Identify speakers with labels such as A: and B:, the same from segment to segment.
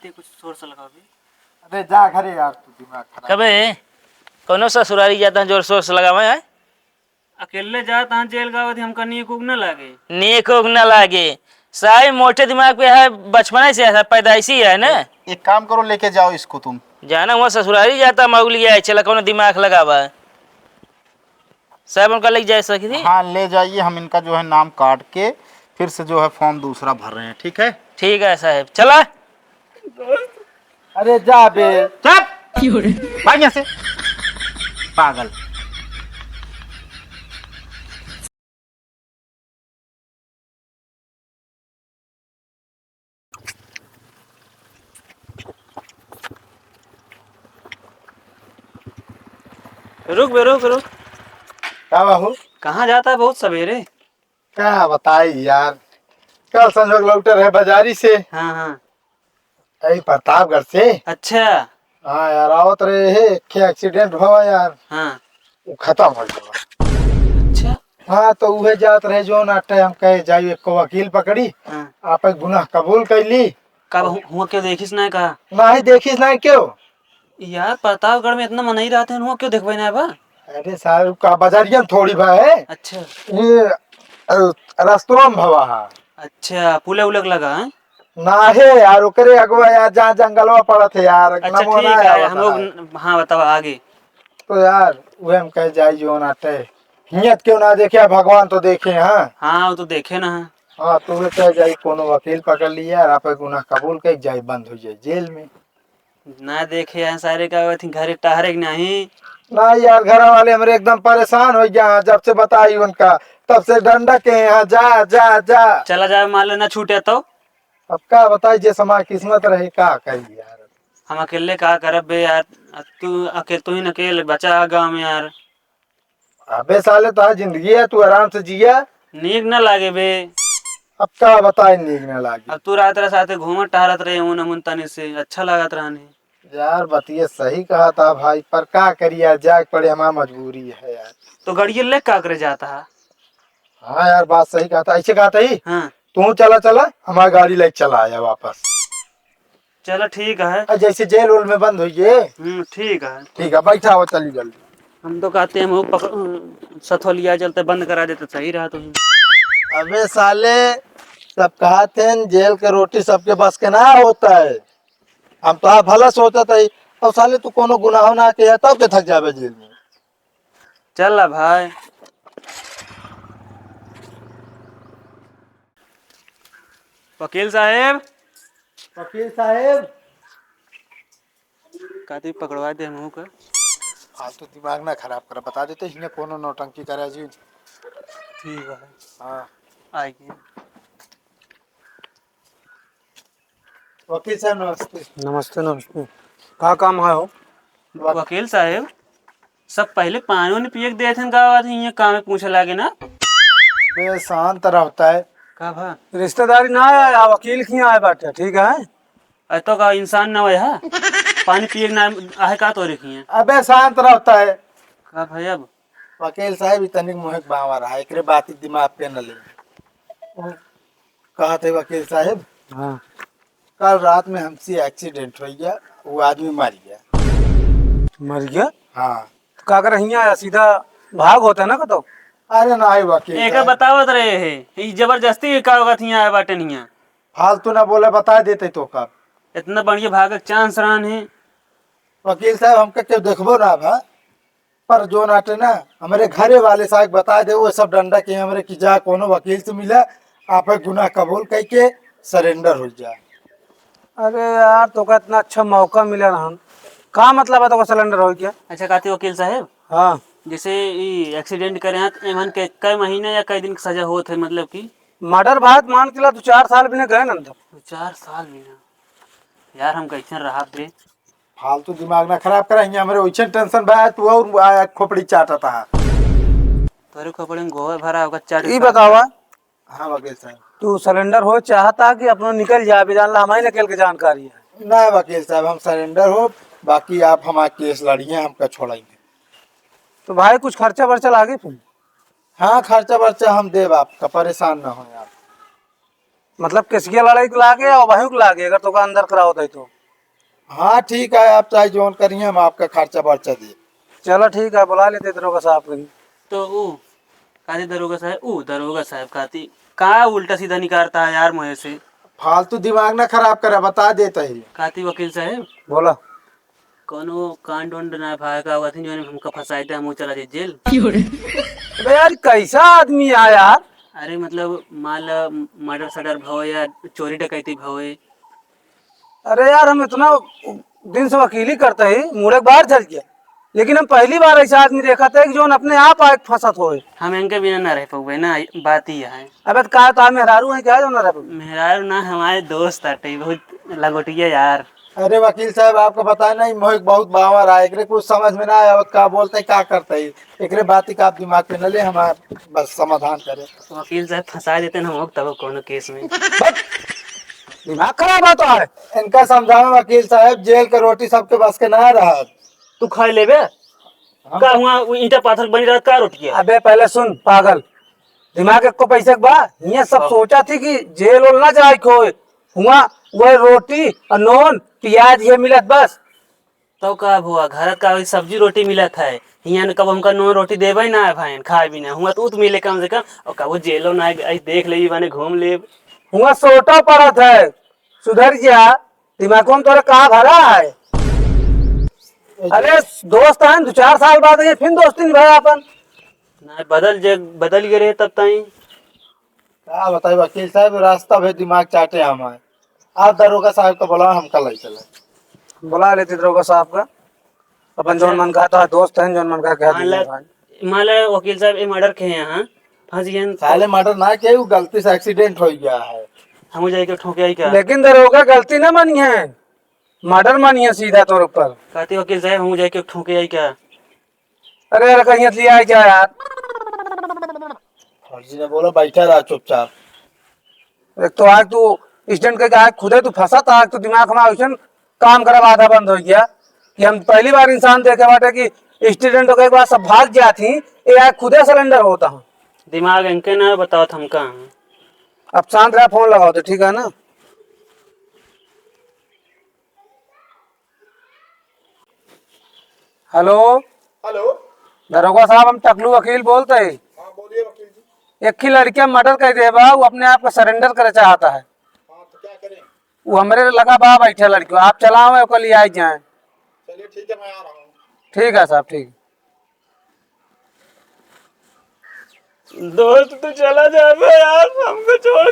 A: इतने कुछ शोर सा लगा भी।
B: अरे जा घरे यार, तू दिमाग खराब।
C: कबे कोनो ससुरारी जाता जोर शोर से लगावे है।
A: अकेले जा तहाँ जेल गावत हमका नीक उग न लागे।
C: नीक उग न लागे, सारे मोटे दिमाग पे है, बचपन से ऐसा पैदाइशी है ना।
B: एक काम करो, लेके जाओ इसको तुम।
C: जाना वहाँ ससुरारी जाता मौगली है, चला कोनो दिमाग लगावा सब उनका लेके जा सकी थी।
B: हाँ ले जाइए, हम इनका जो है नाम काट के फिर से जो है फॉर्म दूसरा भर रहे हैं, ठीक है।
C: ठीक है साहब, चला।
B: अरे जा बे, चुप भाग यहाँ से, पागल।
A: रुक बे, रुक रुक।
B: क्या बाबू,
A: कहाँ जाता है बहुत सवेरे?
B: क्या बताई यार, कल संजोग लौटे रहे बाजारी से,
A: हाँ हाँ।
B: यही प्रतापगढ़ से।
A: अच्छा।
B: हाँ यार, आवत रहे है क्या एक्सीडेंट हुआ यार,
A: हाँ।
B: वो खत्म हो गया।
A: अच्छा।
B: हाँ तो वह जात रहे जो ना टाइम कहे जाइए को वकील पकड़ी,
A: हाँ।
B: आप गुनाह कबूल कर ली।
A: कब हुआ क्यों देखिस ना कहा?
B: नहीं देखिस नहीं क्यों
A: यार प्रतापगढ़ में इतना मनाही रहते हैं, हुआ क्यों देखबे ना बा?
B: अरे साहब का बाजारिया में थोड़ी भा है,
A: अच्छा।
B: ये रस्तों में भवा है।
A: अच्छा, पुले उलक लगा है?
B: ना है यार, ओकरे अगवा यार जहाँ जंगलवा पड़त है यार।
A: अच्छा
B: नमो
A: ठीक
B: ना
A: है,
B: आवत
A: हम लोग हाँ बताओ आगे।
B: तो यार वह हम कह जाई जो ना टे हियत क्यों ना देखे, भगवान तो देखे। हाँ
A: हाँ वो तो देखे ना।
B: हाँ, तो वह कह जाई कोनो वकील पकड़ लिया यार, आप गुनाह कबूल कर जाई, बंद हो जाए जेल में।
A: ना देखे यहाँ सारे का थी घरे टहरे नहीं।
B: ना यार, घर वाले हमारे एकदम परेशान हो गया जब से बताई उनका, तब से डंडा के यहाँ जा जा जा।
A: चला जाए मान लो ना छूटे तो।
B: अब क्या बताई, जे समाज किस्मत रहे का कही यार।
A: हम अकेले का करब बे यार, तू ही अकेले बचा गाँव में यार।
B: अबे साले तो जिंदगी है, तू आराम से जिया।
A: नीक न लागे बे।
B: अब क्या बताए नीक न लागी।
A: अब तू रात रात साथे घूमत टहरत रहे उन अमुन तनी से अच्छा लागत रहने।
B: यार बतिए सही कहा था भाई, पर क्या करिए, जाग पड़े, हमारा मजबूरी है यार।
A: तो गड़िया ले का करे जाता है?
B: हाँ यार बात सही कहा था, ऐसे कहा था ही।
A: हाँ
B: तू चला चला, हमारी गाड़ी लेके चला आया वापस।
A: चलो ठीक है।
B: जैसे जेल उल में बंद हुई है।
A: ठीक है।
B: ठीक है, बैठा हो, चली जल्दी।
A: हम तो कहते हैं हम पकड़ सथोलिया चलते बंद करा देते सही रहा तो।
B: अबे साले, सब कहा थे जेल के रोटी सबके बस के ना होता है। हम तो भला सोचा था, और साले तू कोनो गुनाह ना किया तब के थक जावे जेल में।
A: चल भाई। वकील साहेब।
B: वकील साहेब,
A: कहते पकड़वा दे मुँह का।
B: फालतू दिमाग ना खराब कर, बता देते इन्हें कोनो नौटंकी करे जी।
A: ठीक है।
B: हाँ
A: आइए।
B: वकील साहब नमस्ते।
D: नमस्ते नमस्ते। का काम है हो?
A: वकील साहेब, सब पहले पानी वानी पिए के दिए थे गाँव ये काम में पूछे लागे ना।
B: बे शांत रहता है।
A: का भा
D: रिश्तेदारी ना आया, वकील की आए बाटे, ठीक है।
A: तो का इंसान ना है पानी पिए के ना आहे का तो रखी है।
B: अबे शांत रहता है।
A: का भाई अब
B: वकील साहब इतनी मोहक बावा रहा है, एकरे बात ही दिमाग पे न ले। कहा थे वकील साहब,
D: हाँ।
B: कल रात में हमसे एक्सीडेंट हो गया, वो आदमी मर गया।
D: मर गया?
B: हाँ।
D: तो का कर आया, सीधा भाग होता ना तो।
B: अरे ना ही वकील
A: एक
B: साहब,
A: बतावत रहे है जबरदस्ती का होगा थी आए बाटे नहीं।
B: फालतू ना बोले, बता देते तो कब।
A: इतना बढ़िया भाग चांस रहन है।
B: वकील साहब हमका क्यों देखबो ना भा, पर जो नाटे ना हमारे घरे वाले साहब बता दे, वो सब डंडा के हमारे की जा कोनो वकील से मिला, आप गुनाह कबूल करके सरेंडर हो जाए।
D: अरे यार, तो का इतना अच्छा मौका मिला रहन, का मतलब है तो सिलेंडर हो गया?
A: अच्छा कहते वकील साहब,
D: हाँ।
A: जैसे एक्सीडेंट करे हैं तो एमन के कई महीने या कई दिन की सजा होत है, मतलब कि
D: मर्डर बात मान के ला तो 4 साल भी नहीं गए ना अंदर।
A: 4 साल भी ना। यार हम कैसे रहा थे।
B: फालतू दिमाग ना खराब करा, हमारे वैसे टेंशन बा, तू और खोपड़ी चाटा था।
A: तोरे कपड़े में गोबर भरा होगा चार।
D: ई बतावा,
B: हाँ वकील साहब।
D: तू सिलेंडर हो चाहता कि अपना निकल जा, भी जान ला हमारी निकल के जानकारी है।
B: ना वकील साहब, हम सरेंडर हो, बाकी आप हमारा केस लड़िए, हमका छोड़ेंगे।
D: तो भाई कुछ खर्चा वर्चा लागे तुम?
B: हाँ खर्चा वर्चा हम देव, आपका परेशान ना हो आप।
D: मतलब किसकी लड़ाई को लागे और वही को लागे अगर तो का अंदर करा होता है तो।
B: हाँ ठीक है, आप चाहे जोन करिए, हम आपका खर्चा वर्चा दिए।
D: चलो ठीक है, बुला लेते दरोगा साहब को।
A: तो ऊ काती दरोगा साहब काती कहाँ उल्टा सीधा निकारता है यार मुझे से।
B: फालतू दिमाग ना खराब करे, बता देता ही।
A: काती वकील साहब
D: बोला।
A: कोनो कांड वांड ना भागा हुआ थी जो हमका फंसाए थे, हम चला जाए जेल।
D: अबे यार कैसा आदमी है यार।
A: अरे मतलब मान ला मर्डर सडर भव या चोरी डकैती भवे।
D: अरे यार हम इतना दिन से वकीली करते ही मुड़े बाहर चल गया, लेकिन हम पहली बार ऐसा आदमी देखा था कि जो अपने आप आग फंसत होए।
A: हम इनके बिना ना रह पाए ना, बात ही है।
D: अबे तो कहा तो मेहरारू है क्या जो ना रह पाए?
A: मेहरारू ना हमारे दोस्त आटे बहुत लगोटिया यार।
B: अरे वकील साहब, आपको बताया नहीं, मोहित बहुत बावर है, एकरे कुछ समझ में ना आया क्या बोलते है क्या करते है। एकरे बात ही का आप दिमाग पे न ले, हम बस समाधान करें।
A: वकील साहब फंसा देते ना हम तब कोनो केस में।
D: दिमाग खराब है तो है।
B: इनका समझाओ वकील साहब, जेल के रोटी सबके बस के ना रहा।
A: तू खा लेबे का हुआ ईटा पाथर बनी रहा का रोटी है।
D: अबे पहले सुन पागल, दिमाग को पैसे के बा ये सब सोचा थी कि जेल ओल ना जाए खोए हुआ, वह रोटी और नून प्याज ये मिलत बस।
A: तो का हुआ घर का वही सब्जी रोटी मिला था, हियां कब हमका नॉन रोटी देबे ना है भाई, खाए भी ना हुआ तो मिले कम से कम। और कब जेलो ना आई देख ले बने घूम ले।
D: हुआ सोटा पड़त है, सुधर गया दिमाग में तोरा कहाँ भरा है। अरे दोस्त है 2-4 साल बाद ये फिर दोस्ती निभाया अपन
A: ना बदल गए रहे तब ताई।
B: क्या बताए वकील साहब, रास्ता भे दिमाग चाटे हमारे। आप दरोगा साहब को बुलाओ, हम कल ही चले।
D: बुला लेते दरोगा साहब का, अपन जोन मन का था दोस्त है, जोन मन का क्या
A: मान ला वकील साहब ये मर्डर के यहाँ फंस गए।
B: साले मर्डर ना किया, वो गलती से एक्सीडेंट हो गया है।
A: हम जाके ठोके आई क्या।
D: लेकिन दरोगा गलती ना मानी है, मर्डर मानी है सीधा तौर पर।
A: कहते वकील साहब हम जाके ठोके आई क्या।
D: अरे अरे कहीं लिया है क्या यार।
B: फर्जी ने बोला बैठा रहा चुपचाप।
D: एक तो आग तू स्टैंड के आग खुदे तू फंसा था, आग तो दिमाग हमारा वैसे काम करा आधा बंद हो गया कि हम पहली बार इंसान देखे बाटे कि स्टूडेंट के बाद सब भाग जाती, ये आग खुदे सिलेंडर होता है।
A: दिमाग इनके ना बताओ हम कहाँ।
D: अब शांत रहा, फोन लगाओ तो ठीक है ना। हेलो
B: हेलो,
D: दरोगा साहब, हम टकलू वकील बोलते हैं।
B: हाँ बोलिए वकील जी।
D: एक ही लड़कियां मर्डर कर दे बा, वो अपने आप को सरेंडर करे चाहता है।
B: हाँ तो क्या करें।
D: वो हमारे लगा बा बैठे लड़की, आप चलाओ कल आई जाए।
B: चलिए ठीक है, मैं आ रहा हूँ।
D: ठीक है साहब, ठीक।
A: दोस्त तू चला जाए यार हमको छोड़।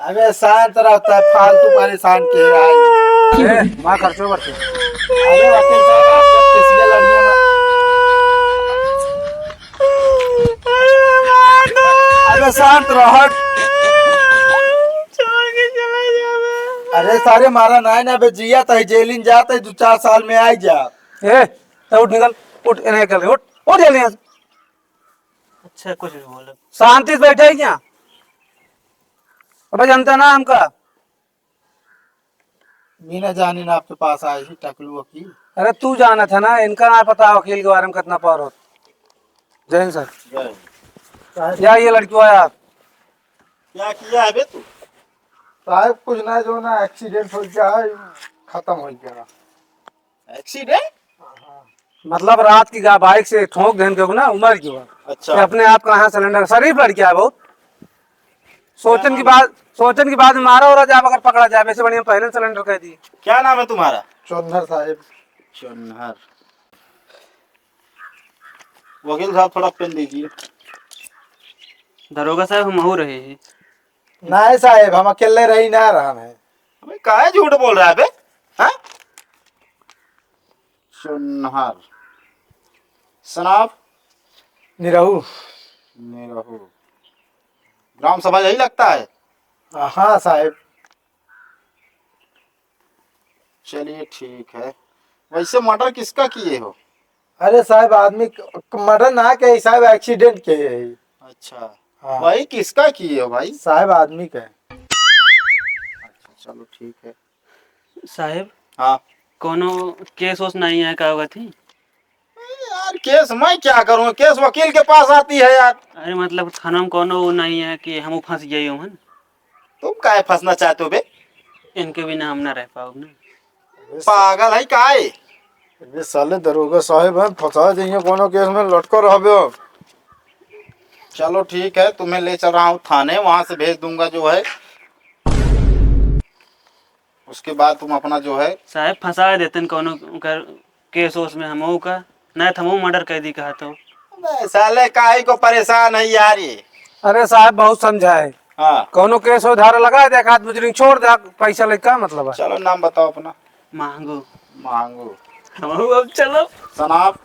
B: अबे शांत रहता है, फालतू परेशान किए आए।
D: माँ खर्चो बच्चे।
B: अरे वकील साहब, आप जब किसी के लड़ने में, अरे शांत रहो।
A: छोड़ के चला जाए।
B: अरे सारे मारा ना है ना, बे जिया तो जेलिन जाता है 2-4 साल में आई जा।
D: ए उठ निकल, उठ इन्हें कर उठ उठ जल्दी यहाँ से।
A: अच्छा कुछ भी बोलो।
D: शांति से बैठे है क्या? अबे जानता ना हमका।
B: मीना जानी ना आपके पास आई ही टकलू वकील।
D: अरे तू जाना था ना, इनका ना पता वकील के बारे में कितना पावर होता। जय हिंद सर। या ये लड़की आया
B: क्या किया है बे तू? साहब कुछ ना, जो ना एक्सीडेंट हो गया है, खत्म हो गया। एक्सीडेंट?
D: मतलब रात की बाइक से ठोक देन के ना उम्र की बात।
B: अच्छा।
D: अपने आप का यहाँ सिलेंडर शरीफ लड़की है बहुत। सोचन की बाद में मारा और जब अगर पकड़ा जाए वैसे बढ़िया पहले सिलेंडर कह दिए।
E: क्या नाम है तुम्हारा?
B: चौधर साहब।
E: चुनहर। वकील साहब थोड़ा पेन दीजिए।
A: दरोगा साहब हम हो रहे हैं।
B: नहीं साहब, हम अकेले रही ना रहा है।
E: अबे काहे झूठ बोल रहा है बे? हाँ? चुनहर। सनाब?
B: निरहू।
E: निरहू। ग्राम सभा यही लगता है?
B: हाँ साहब।
E: चलिए ठीक है। वैसे मर्डर किसका किए हो?
B: अरे साहब, आदमी मर्डर ना के साहब, एक्सीडेंट के है।
E: अच्छा।
B: हाँ।
E: भाई किसका किए हो भाई?
B: साहब आदमी का है।
E: अच्छा चलो ठीक है।
A: साहब
E: हाँ
A: कोनो केस वोस नहीं है का होगा थी।
E: यार केस मैं क्या करूँ, केस वकील के पास आती है यार।
A: अरे मतलब थाना में कोनो वो नहीं है कि हम फंस गए हन।
E: तुम काहे फंसना चाहते हो बे?
A: इनके बिना हम ना रह पाओ ना।
E: पागल है काहे?
B: ये साले दरोगा साहब हैं, फंसा देंगे कोनो केस में, लटको रहोगे अब।
E: चलो ठीक है, तुम्हें ले चल रहा हूँ थाने, वहां से भेज दूंगा जो है। उसके बाद तुम अपना जो है।
A: साहब फंसा देते कोनो कर केस ओस में हमहू का नहीं थमहू मर्डर कर दी कहा तो।
E: अबे साले काहे को परेशान है यार ये?
D: अरे साहब बहुत समझाए,
E: हाँ
D: कोनो केस हो धारा लगा दे, एक आध मुजरिम छोड़ दे, पैसा ले का मतलब है।
E: चलो नाम बताओ अपना।
A: मांगो
E: मांगू।
A: हमहू अब चलो।
E: सनाब।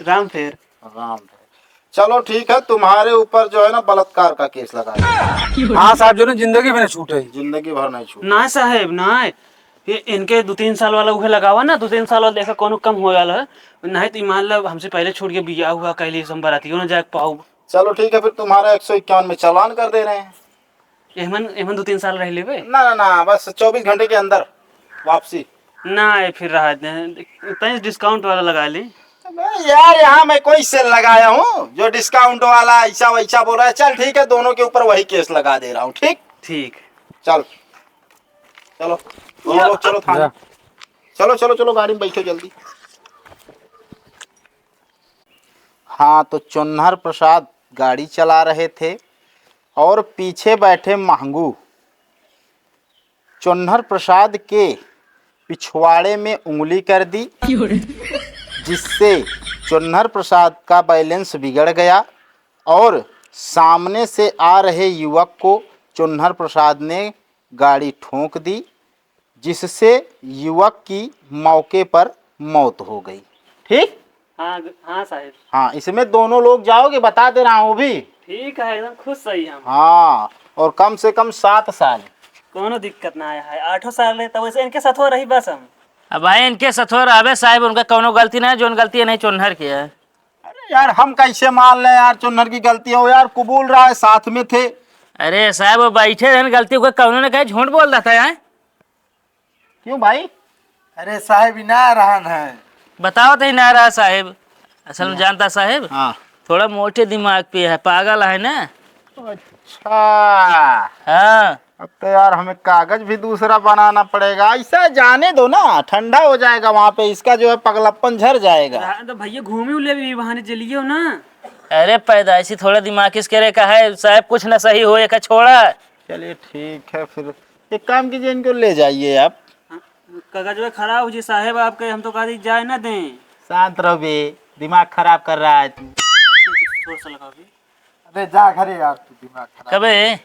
A: राम फेर।
E: राम। चलो ठीक है, तुम्हारे ऊपर जो है ना बलात्कार का केस लगा है।
D: हाँ साहब, जो ना जिंदगी में छूटे।
E: जिंदगी भर नहीं छूट।
A: ना साहेब ना, ये इनके 2-3 साल वाला उहे लगावा ना, 2-3 साल वाला देखा कोनो कम हो जाला है। नहीं तो ईमान ला हमसे पहले छोड़ के बिया हुआ कहली हम बरातियों ना जाके पाऊ।
E: चलो ठीक है, फिर तुम्हारा 151 में चालान कर दे रहे हैं।
A: एमन एमन 2-3 साल रह लेबे
E: ना ना ना, बस 24 घंटे के अंदर वापसी।
A: ना, ये फिर रहा दे डिस्काउंट वाला लगा ली।
E: अबे यार, यहाँ मैं कोई सेल लगाया हूँ जो डिस्काउंट वाला ऐसा वैसा बोल रहा है। चल ठीक है, दोनों के ऊपर वही केस लगा दे रहा हूँ। ठीक
A: ठीक।
E: चल चलो दोनों लोग चलो थाने। चलो चलो चलो, गाड़ी में बैठो जल्दी। हाँ तो चुन्नर प्रसाद गाड़ी चला रहे थे और पीछे बैठे महंगू चुन्नर प्रसाद के पिछवाड़े में उंगली कर दी, जिससे चुन्नर प्रसाद का बैलेंस बिगड़ गया और सामने से आ रहे युवक को चुन्नर प्रसाद ने गाड़ी ठोक दी, जिससे युवक की मौके पर मौत हो गई। ठीक।
A: हाँ हाँ साहेब।
E: हाँ, इसमें दोनों लोग जाओगे, बता दे रहा हूँ भी।
A: ठीक है, एकदम खुश सही हम।
E: हाँ, और कम से कम 7 साल।
A: कोनो दिक्कत ना आया है, 8 साल है, तब वैसे इनके साथ हो रही बस हम।
C: अब भाई इनके सथोर आवे साहब, उनका कोनो गलती नहीं, जो गलती है नहीं चुन्नर की है।
E: अरे यार, हम कैसे मान लें यार चुन्नर की गलती हो? यार कबूल रहा है, साथ में थे।
C: अरे साहब वो बैठे रहने गलती को कौनो ने कहे झूठ बोल रहा था यार।
E: क्यों भाई?
B: अरे साहब इना रहन है।
C: बताओ तो ही ना रहा साहब, असल में जानता साहब
E: हाँ।
C: थोड़ा मोटे दिमाग पे है, पागल है ना।
E: अच्छा,
C: हाँ
E: अब तो यार हमें कागज भी दूसरा बनाना पड़ेगा। ऐसा जाने दो ना, ठंडा हो जाएगा वहाँ पे, इसका जो है पगलप्पन झड़ जाएगा।
A: तो भैया घूमे उले भी बहाने चलिए ना।
C: अरे पैदाइशी थोड़ा दिमाग किस करे का है साहब, कुछ ना सही हो एक छोड़ा।
E: चलिए ठीक है, फिर एक काम कीजिए, इनको ले जाइए आप।
A: कागज में खराब हो जी साहेब आपके, हम तो कहा जाए ना दें।
E: शांत रहो बे, दिमाग खराब कर रहा है तू।
A: जोर से लगाओ भी।
B: अरे जा घरे यार, तू दिमाग खराब।
C: कबे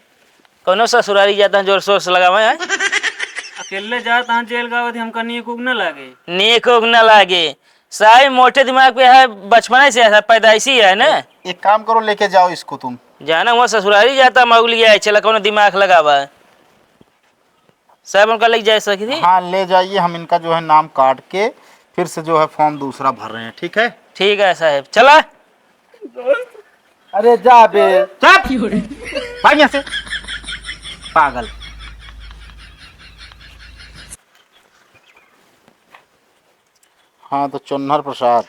C: कोनो ससुरारी जाता है जोर शोर से लगावे है।
A: अकेले जात हाँ जेल गावत हमका नीक उग न लागे।
C: नीक उग न लागे साहब, मोटे दिमाग पे है, बचपन से ऐसा पैदाइशी है ना।
E: एक काम करो, लेके जाओ इसको तुम।
C: जाना वो ससुरारी जाता मौगली है, चला कोनो दिमाग लगावा साहब, उनका लग जाए सकी थी।
E: हाँ ले जाइए, हम इनका जो है नाम काट के फिर से जो है फॉर्म दूसरा भर रहे हैं। ठीक है।
C: ठीक है साहब, चला।
B: अरे जा बे।
E: भाग यहाँ से, पागल। हाँ तो चुन्नर प्रसाद